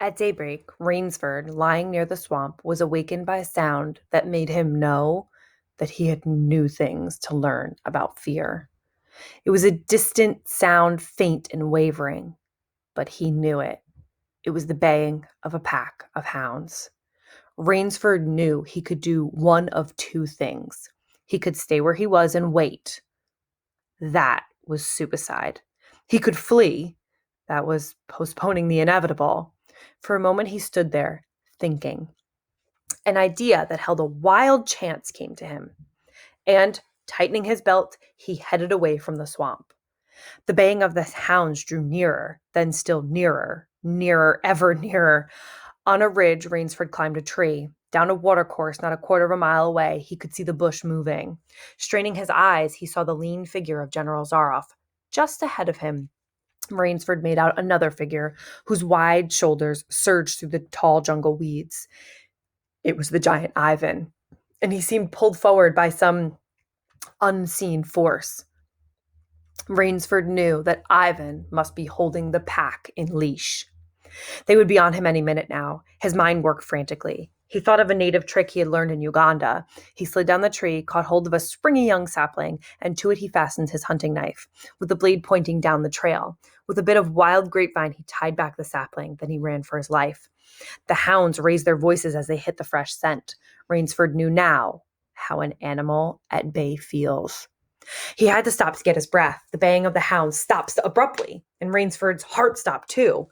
At daybreak, Rainsford, lying near the swamp, was awakened by a sound that made him know that he had new things to learn about fear. It was a distant sound, faint and wavering, but he knew it. It was the baying of a pack of hounds. Rainsford knew he could do one of two things. He could stay where he was and wait. That was suicide. He could flee. That was postponing the inevitable. For a moment, he stood there, thinking. An idea that held a wild chance came to him. And, tightening his belt, he headed away from the swamp. The baying of the hounds drew nearer, then still nearer, nearer, ever nearer. On a ridge, Rainsford climbed a tree. Down a watercourse not a quarter of a mile away, he could see the bush moving. Straining his eyes, he saw the lean figure of General Zaroff. Just ahead of him, Rainsford made out another figure whose wide shoulders surged through the tall jungle weeds. It was the giant Ivan, and he seemed pulled forward by some unseen force. Rainsford knew that Ivan must be holding the pack in leash. They would be on him any minute now. His mind worked frantically. He thought of a native trick he had learned in Uganda. He slid down the tree, caught hold of a springy young sapling, and to it he fastened his hunting knife, with the blade pointing down the trail. With a bit of wild grapevine, he tied back the sapling. Then he ran for his life. The hounds raised their voices as they hit the fresh scent. Rainsford knew now how an animal at bay feels. He had to stop to get his breath. The baying of the hounds stopped abruptly, and Rainsford's heart stopped too.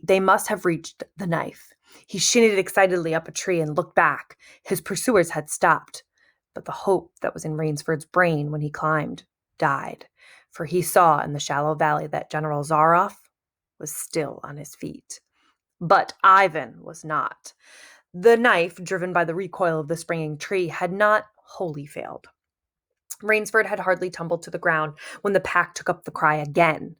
They must have reached the knife. He shinnied excitedly up a tree and looked back. His pursuers had stopped, but the hope that was in Rainsford's brain when he climbed died, for he saw in the shallow valley that General Zaroff was still on his feet. But Ivan was not. The knife, driven by the recoil of the springing tree, had not wholly failed. Rainsford had hardly tumbled to the ground when the pack took up the cry again.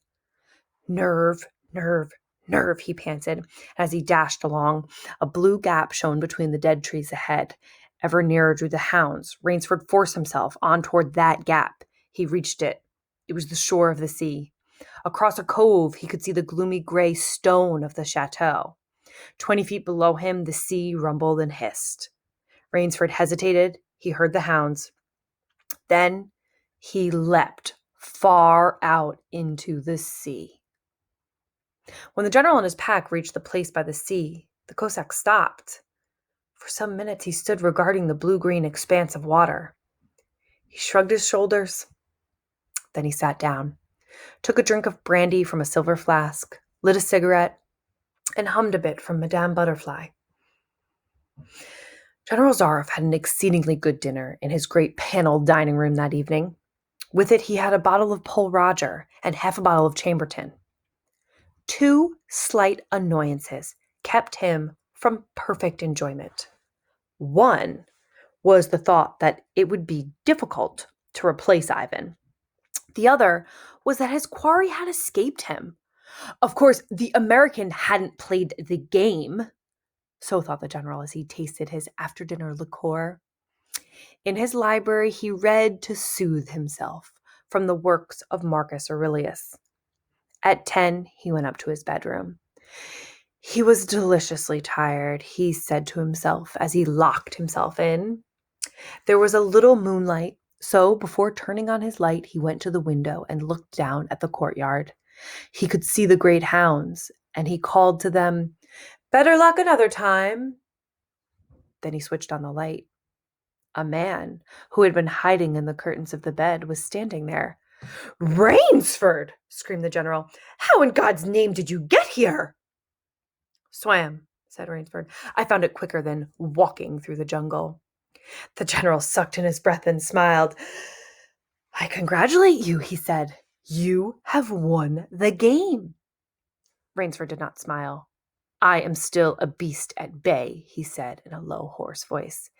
Nerve, nerve, nerve, he panted as he dashed along. A blue gap shone between the dead trees ahead. Ever nearer drew the hounds. Rainsford forced himself on toward that gap. He reached it. It was the shore of the sea. Across a cove, he could see the gloomy gray stone of the chateau. 20 feet below him, the sea rumbled and hissed. Rainsford hesitated. He heard the hounds. Then he leapt far out into the sea. When the general and his pack reached the place by the sea, the Cossack stopped. For some minutes he stood regarding the blue-green expanse of water. He shrugged his shoulders. Then he sat down, took a drink of brandy from a silver flask, lit a cigarette, and hummed a bit from Madame Butterfly. General Zaroff had an exceedingly good dinner in his great paneled dining room that evening. With it he had a bottle of Pol Roger and half a bottle of Chambertin. 2 slight annoyances kept him from perfect enjoyment. One was the thought that it would be difficult to replace Ivan. The other was that his quarry had escaped him. Of course, the American hadn't played the game, so thought the general as he tasted his after-dinner liqueur. In his library, he read to soothe himself from the works of Marcus Aurelius. At 10, he went up to his bedroom. He was deliciously tired, he said to himself as he locked himself in. There was a little moonlight, so before turning on his light, he went to the window and looked down at the courtyard. He could see the great hounds, and he called to them, "Better luck another time." Then he switched on the light. A man, who had been hiding in the curtains of the bed, was standing there. "Rainsford!" screamed the general. "How in God's name did you get here?" "Swam," said Rainsford. "I found it quicker than walking through the jungle." The general sucked in his breath and smiled. "I congratulate you," he said. "You have won the game." Rainsford did not smile. "I am still a beast at bay," he said in a low, hoarse voice.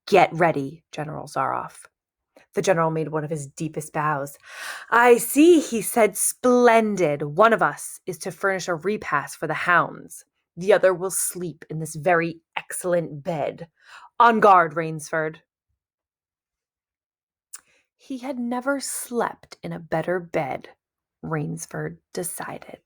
"Get ready, General Zaroff." The general made one of his deepest bows. "I see," he said. "Splendid. One of us is to furnish a repast for the hounds. The other will sleep in this very excellent bed. On guard, Rainsford." He had never slept in a better bed, Rainsford decided.